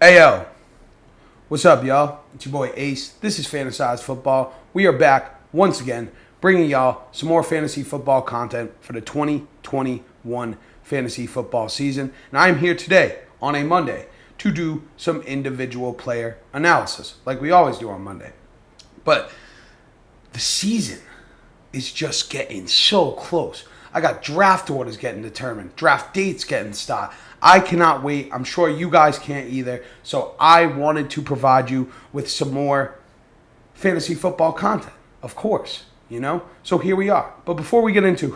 Ayo, what's up, y'all? It's your boy Ace. This is Fantasized Football. We are back once again, bringing y'all some more fantasy football content for the 2021 fantasy football season. And I am here today on a Monday to do some individual player analysis, like we always do on Monday. But the season is just getting so close. I got draft orders getting determined, draft dates getting started. I cannot wait. I'm sure you guys can't either. So I wanted to provide you with some more fantasy football content, of course, So here we are. But before we get into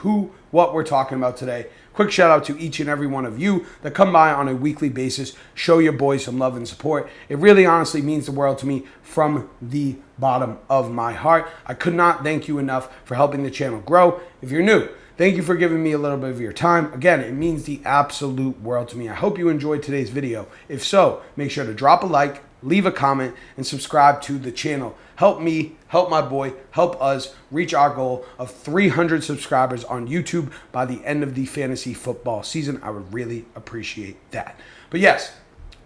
what we're talking about today, quick shout out to each and every one of you that come by on a weekly basis, show your boys some love and support. It really honestly means the world to me from the bottom of my heart. I could not thank you enough for helping the channel grow. If you're new, thank you for giving me a little bit of your time. Again, it means the absolute world to me. I hope you enjoyed today's video. If so, make sure to drop a like, leave a comment, and subscribe to the channel. Help me, help my boy, help us reach our goal of 300 subscribers on YouTube by the end of the fantasy football season. I would really appreciate that. But yes,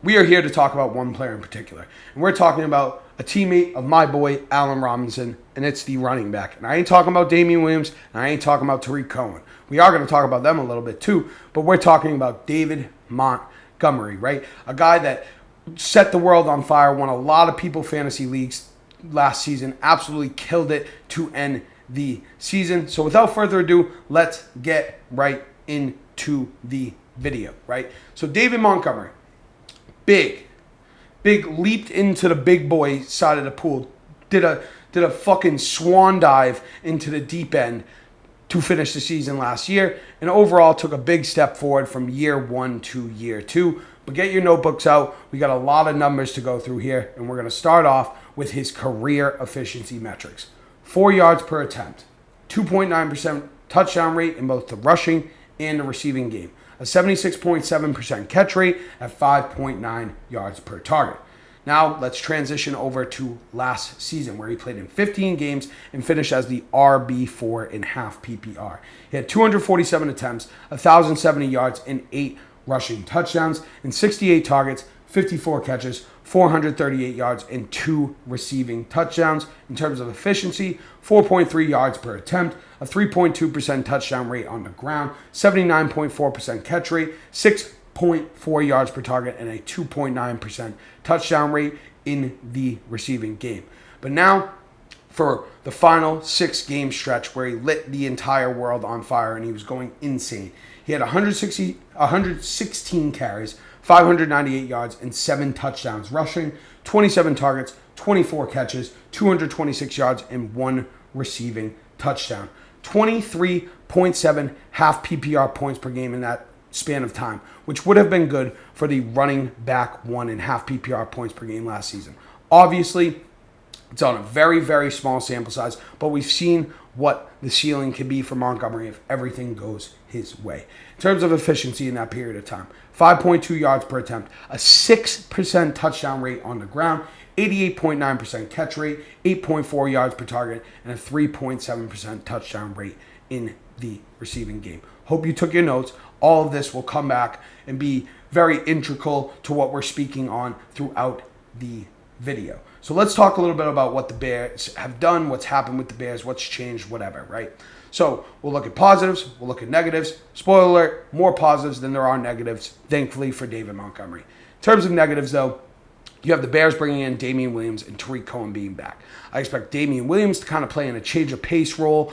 we are here to talk about one player in particular. And we're talking about a teammate of my boy, Allen Robinson, and it's the running back. And I ain't talking about Damian Williams, and I ain't talking about Tariq Cohen. We are going to talk about them a little bit too, but we're talking about David Montgomery, right? A guy that set the world on fire, won a lot of people fantasy leagues last season, absolutely killed it to end the season. So without further ado, let's get right into the video, right? So David Montgomery, big leaped into the big boy side of the pool, did a fucking swan dive into the deep end to finish the season last year, and overall took a big step forward from year one to year two. But get your notebooks out. We got a lot of numbers to go through here, and we're going to start off with his career efficiency metrics. 4 yards per attempt, 2.9% touchdown rate in both the rushing and the receiving game, a 76.7% catch rate at 5.9 yards per target. Now let's transition over to last season, where he played in 15 games and finished as the RB4 in half PPR. He had 247 attempts, 1,070 yards, and 8 rushing touchdowns, and 68 targets, 54 catches, 438 yards, and 2 receiving touchdowns. In terms of efficiency, 4.3 yards per attempt, a 3.2% touchdown rate on the ground, 79.4% catch rate, 6.4 yards per target, and a 2.9% touchdown rate in the receiving game. But now for the final 6-game stretch where he lit the entire world on fire and he was going insane. He had 116 carries, 598 yards, and 7 touchdowns rushing, 27 targets, 24 catches, 226 yards, and 1 receiving touchdown. 23.7 half PPR points per game in that span of time, which would have been good for the running back one in half PPR points per game last season. Obviously, it's on a very, very small sample size, but we've seen what the ceiling can be for Montgomery if everything goes his way. In terms of efficiency in that period of time, 5.2 yards per attempt, a 6% touchdown rate on the ground, 88.9% catch rate, 8.4 yards per target, and a 3.7% touchdown rate in the receiving game. Hope you took your notes. All of this will come back and be very integral to what we're speaking on throughout the video. So let's talk a little bit about what the Bears have done, what's happened with the Bears, what's changed, whatever, right? So we'll look at positives, we'll look at negatives. Spoiler alert, more positives than there are negatives, thankfully for David Montgomery. In terms of negatives, though, you have the Bears bringing in Damian Williams and Tariq Cohen being back. I expect Damian Williams to kind of play in a change of pace role,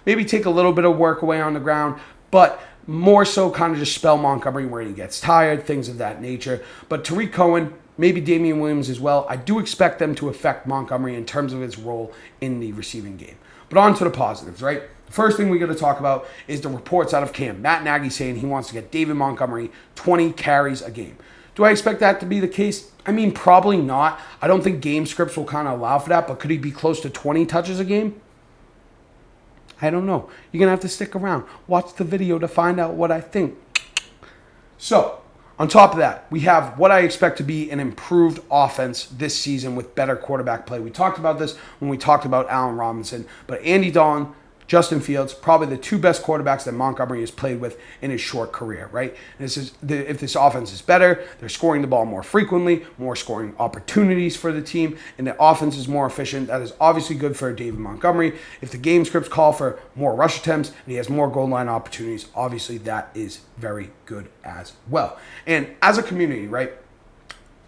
maybe take a little bit of work away on the ground, but more so kind of just spell Montgomery where he gets tired, things of that nature. But Tariq Cohen, maybe Damian Williams as well, I do expect them to affect Montgomery in terms of his role in the receiving game. But on to the positives, right? The first thing we're going to talk about is the reports out of camp. Matt Nagy saying he wants to get David Montgomery 20 carries a game. Do I expect that to be the case? I mean, probably not. I don't think game scripts will kind of allow for that, but could he be close to 20 touches a game? I don't know. You're going to have to stick around. Watch the video to find out what I think. So, on top of that, we have what I expect to be an improved offense this season with better quarterback play. We talked about this when we talked about Allen Robinson, but Andy Dalton, Justin Fields, probably the two best quarterbacks that Montgomery has played with in his short career, right? And if this offense is better, they're scoring the ball more frequently, more scoring opportunities for the team, and the offense is more efficient. That is obviously good for David Montgomery. If the game scripts call for more rush attempts and he has more goal line opportunities, obviously that is very good as well. And as a community, right,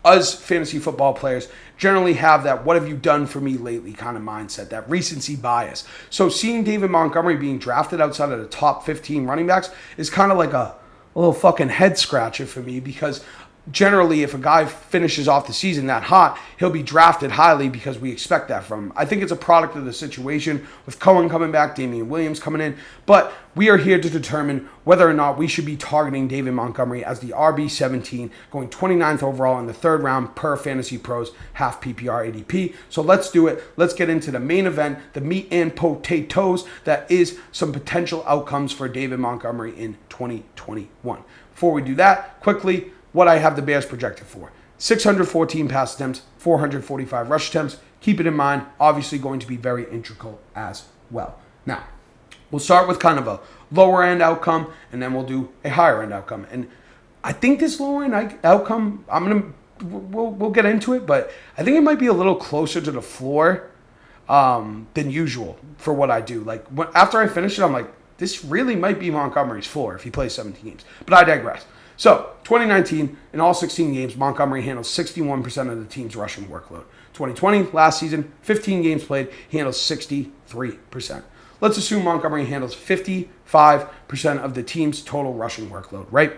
us fantasy football players generally have that "what have you done for me lately" kind of mindset, that recency bias. So seeing David Montgomery being drafted outside of the top 15 running backs is kind of like a little fucking head scratcher for me, because generally, if a guy finishes off the season that hot, he'll be drafted highly because we expect that from him. I think it's a product of the situation with Cohen coming back, Damian Williams coming in, but we are here to determine whether or not we should be targeting David Montgomery as the RB17, going 29th overall in the third round per Fantasy Pros half PPR ADP. So let's do it. Let's get into the main event, the meat and potatoes that is some potential outcomes for David Montgomery in 2021. Before we do that, quickly, what I have the Bears projected for: 614 pass attempts, 445 rush attempts. Keep it in mind, obviously going to be very integral as well. Now, we'll start with kind of a lower end outcome, and then we'll do a higher end outcome. And I think this lower end outcome, we'll get into it, but I think it might be a little closer to the floor than usual for what I do. Like after I finish it, I'm like, this really might be Montgomery's floor if he plays 17 games. But I digress. So, 2019, in all 16 games, Montgomery handles 61% of the team's rushing workload. 2020, last season, 15 games played, he handles 63%. Let's assume Montgomery handles 55% of the team's total rushing workload, right?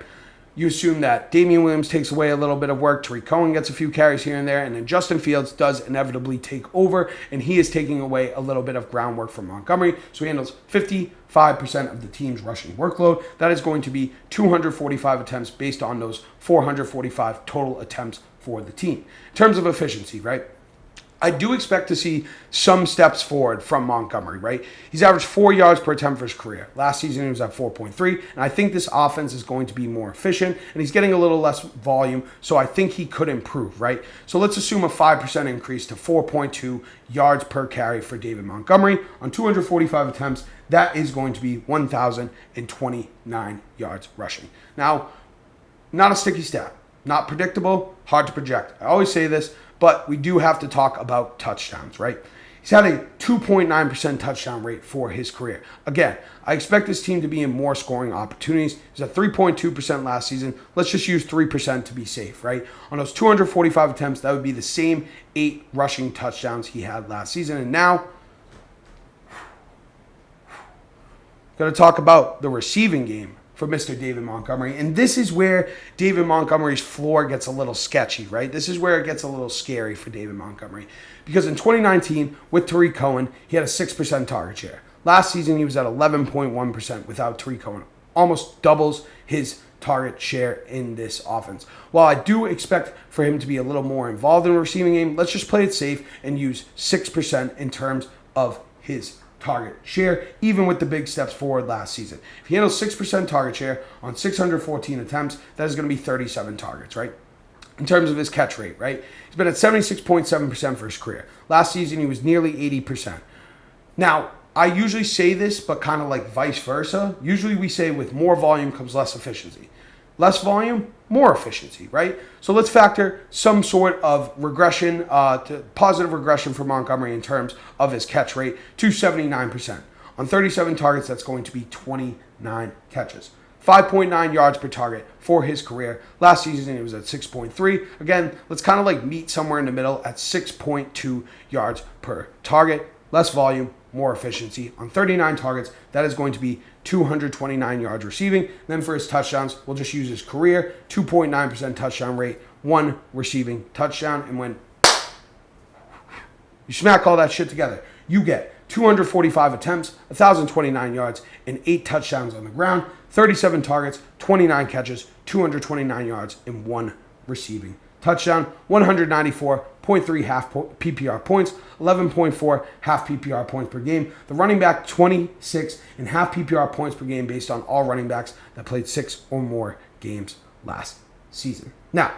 You assume that Damian Williams takes away a little bit of work, Tariq Cohen gets a few carries here and there, and then Justin Fields does inevitably take over, and he is taking away a little bit of groundwork from Montgomery. So he handles 55% of the team's rushing workload. That is going to be 245 attempts based on those 445 total attempts for the team. In terms of efficiency, right? I do expect to see some steps forward from Montgomery, right? He's averaged 4 yards per attempt for his career. Last season, he was at 4.3, and I think this offense is going to be more efficient, and he's getting a little less volume, so I think he could improve, right? So let's assume a 5% increase to 4.2 yards per carry for David Montgomery. On 245 attempts, that is going to be 1,029 yards rushing. Now, not a sticky stat, not predictable, hard to project. I always say this, but we do have to talk about touchdowns, right? He's had a 2.9% touchdown rate for his career. Again, I expect this team to be in more scoring opportunities. He's at 3.2% last season. Let's just use 3% to be safe, right? On those 245 attempts, that would be the same 8 rushing touchdowns he had last season. And now, got to talk about the receiving game for Mr. David Montgomery. And this is where David Montgomery's floor gets a little sketchy, right? This is where it gets a little scary for David Montgomery. Because in 2019, with Tariq Cohen, he had a 6% target share. Last season, he was at 11.1% without Tariq Cohen. Almost doubles his target share in this offense. While I do expect for him to be a little more involved in the receiving game, let's just play it safe and use 6% in terms of his target share, even with the big steps forward last season. If he handles 6% target share on 614 attempts, that is going to be 37 targets, right? In terms of his catch rate, right? He's been at 76.7% for his career. Last season, he was nearly 80%. Now, I usually say this, but kind of like vice versa. Usually we say with more volume comes less efficiency. Less volume, more efficiency, right? So let's factor some sort of regression, to positive regression for Montgomery in terms of his catch rate to 79%. On 37 targets, that's going to be 29 catches. 5.9 yards per target for his career. Last season, it was at 6.3. Again, let's kind of like meet somewhere in the middle at 6.2 yards per target. Less volume, more efficiency. On 39 targets, that is going to be 229 yards receiving. Then for his touchdowns, we'll just use his career, 2.9% touchdown rate, 1 receiving touchdown. And when you smack all that shit together, you get 245 attempts, 1,029 yards, and 8 touchdowns on the ground, 37 targets, 29 catches, 229 yards, and 1 receiving touchdown, 194.3 half PPR points, 11.4 half PPR points per game. The running back, 26 and half PPR points per game based on all running backs that played 6 or more games last season. Now,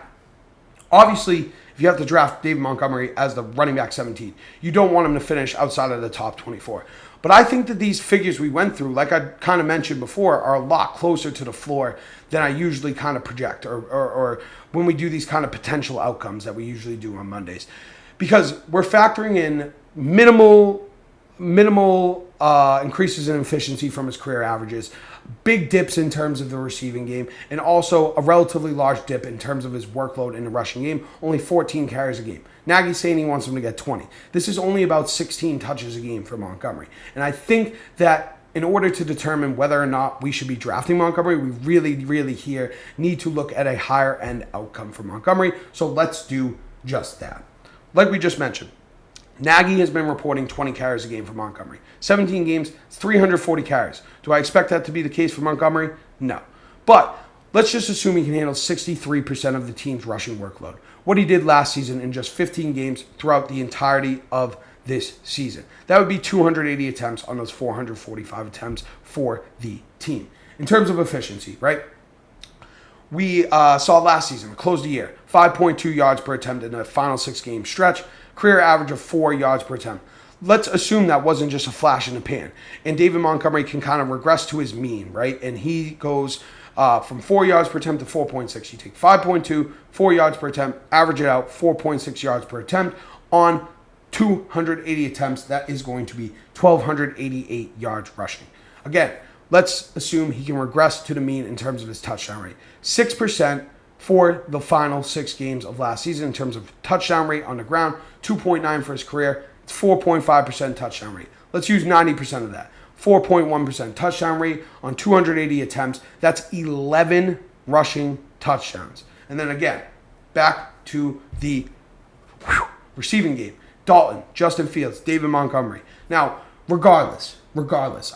Obviously, if you have to draft David Montgomery as the running back 17, you don't want him to finish outside of the top 24. But I think that these figures we went through, like I kind of mentioned before, are a lot closer to the floor than I usually kind of project or when we do these kind of potential outcomes that we usually do on Mondays. Because we're factoring in minimal increases in efficiency from his career averages, big dips in terms of the receiving game, and also a relatively large dip in terms of his workload in the rushing game, only 14 carries a game. Nagy's saying he wants him to get 20. This is only about 16 touches a game for Montgomery. And I think that in order to determine whether or not we should be drafting Montgomery, we really here need to look at a higher end outcome for Montgomery. So let's do just that. Like we just mentioned, Nagy has been reporting 20 carries a game for Montgomery. 17 games, it's 340 carries. Do I expect that to be the case for Montgomery? No. But let's just assume he can handle 63% of the team's rushing workload. What he did last season in just 15 games throughout the entirety of this season. That would be 280 attempts on those 445 attempts for the team. In terms of efficiency, right? We saw last season, closed the year, 5.2 yards per attempt in the final 6-game stretch, career average of 4 yards per attempt. Let's assume that wasn't just a flash in the pan. And David Montgomery can kind of regress to his mean, right? And he goes from 4 yards per attempt to 4.6. You take 5.2, 4 yards per attempt, average it out, 4.6 yards per attempt on 280 attempts. That is going to be 1,288 yards rushing. Again, let's assume he can regress to the mean in terms of his touchdown rate. 6% for the final 6 games of last season in terms of touchdown rate on the ground, 2.9 for his career. It's 4.5% touchdown rate. Let's use 90% of that. 4.1% touchdown rate on 280 attempts. That's 11 rushing touchdowns. And then again, back to the receiving game. Dalton, Justin Fields, David Montgomery. Now, regardless,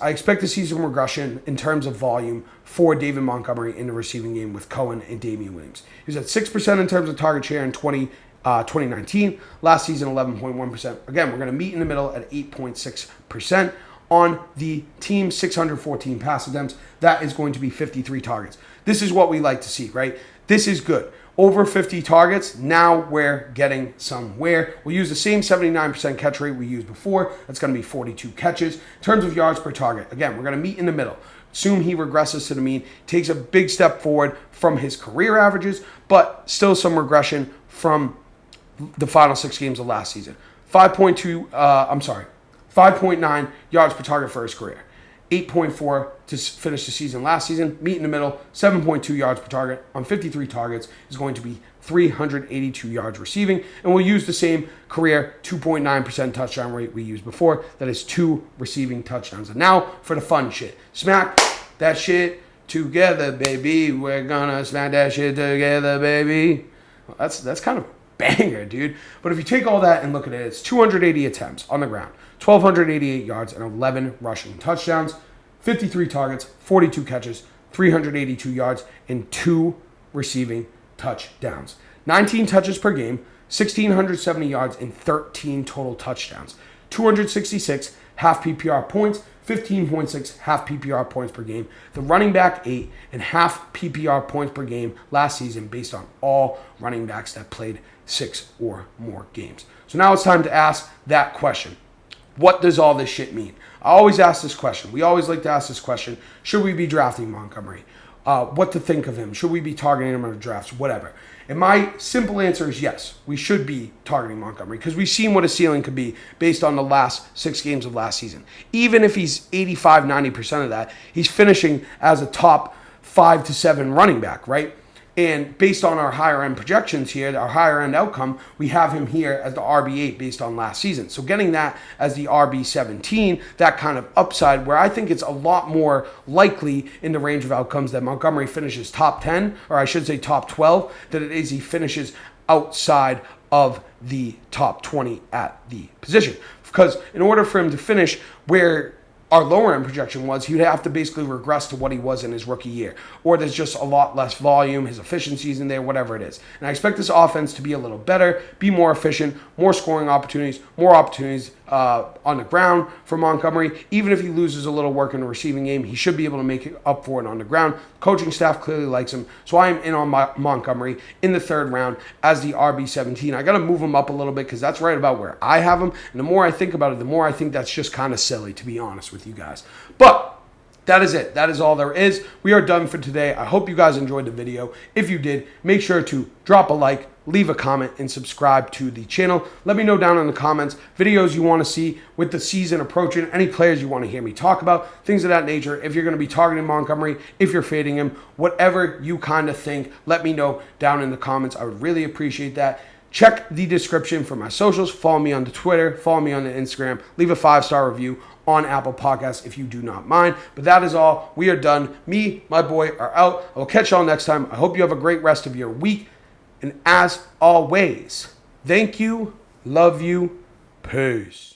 I expect to see some regression in terms of volume for David Montgomery in the receiving game with Cohen and Damian Williams. He was at 6% in terms of target share in 2019. Last season, 11.1%. Again, we're going to meet in the middle at 8.6% on the team's 614 pass attempts. That is going to be 53 targets. This is what we like to see, right? This is good. Over 50 targets, now we're getting somewhere. We'll use the same 79% catch rate we used before. That's going to be 42 catches. In terms of yards per target, again, we're going to meet in the middle. Assume he regresses to the mean, takes a big step forward from his career averages, but still some regression from the final 6 games of last season. 5.9 yards per target for his career. 8.4 to finish the season last season. Meet in the middle, 7.2 yards per target on 53 targets is going to be 382 yards receiving. And we'll use the same career 2.9% touchdown rate we used before. That is 2 receiving touchdowns. And now for the fun shit. Smack that shit together, baby. We're gonna smack that shit together, baby. Well, that's kind of a banger, dude. But if you take all that and look at it, it's 280 attempts on the ground, 1,288 yards, and 11 rushing touchdowns, 53 targets, 42 catches, 382 yards, and 2 receiving touchdowns. 19 touches per game, 1,670 yards, and 13 total touchdowns. 266 half PPR points, 15.6 half PPR points per game. The running back 8 and half PPR points per game last season based on all running backs that played 6 or more games. So now it's time to ask that question. What does all this shit mean? I always ask this question. We always like to ask this question. Should we be drafting Montgomery? What to think of him? Should we be targeting him in the drafts? Whatever. And my simple answer is yes. We should be targeting Montgomery because we've seen what his ceiling could be based on the last 6 games of last season. Even if he's 85, 90% of that, he's finishing as a top 5 to 7 running back, right? And based on our higher end projections here, our higher end outcome, we have him here as the RB8 based on last season. So getting that as the RB17, that kind of upside where I think it's a lot more likely in the range of outcomes that Montgomery finishes top 10, or I should say top 12, than it is he finishes outside of the top 20 at the position. Because in order for him to finish where our lower end projection was he'd have to basically regress to what he was in his rookie year, or there's just a lot less volume, his efficiency's in there, whatever it is. And I expect this offense to be a little better, be more efficient, more scoring opportunities, more opportunities on the ground for Montgomery. Even if he loses a little work in the receiving game, he should be able to make it up for it on the ground. Coaching staff clearly likes him, so I am in on Montgomery in the third round as the RB17. I got to move him up a little bit because that's right about where I have him. And the more I think about it, the more I think that's just kind of silly, to be honest with you guys. But that is it. That is all there is. We are done for today. I hope you guys enjoyed the video. If you did, make sure to drop a like, leave a comment, and subscribe to the channel. Let me know down in the comments videos you want to see with the season approaching, any players you want to hear me talk about, things of that nature. If you're going to be targeting Montgomery, if you're fading him, whatever you kind of think, let me know down in the comments. I would really appreciate that. Check the description for my socials. Follow me on the Twitter. Follow me on the Instagram. Leave a 5-star review on Apple Podcasts if you do not mind. But that is all. We are done. Me, my boy, are out. I will catch y'all next time. I hope you have a great rest of your week. And as always, thank you, love you, peace.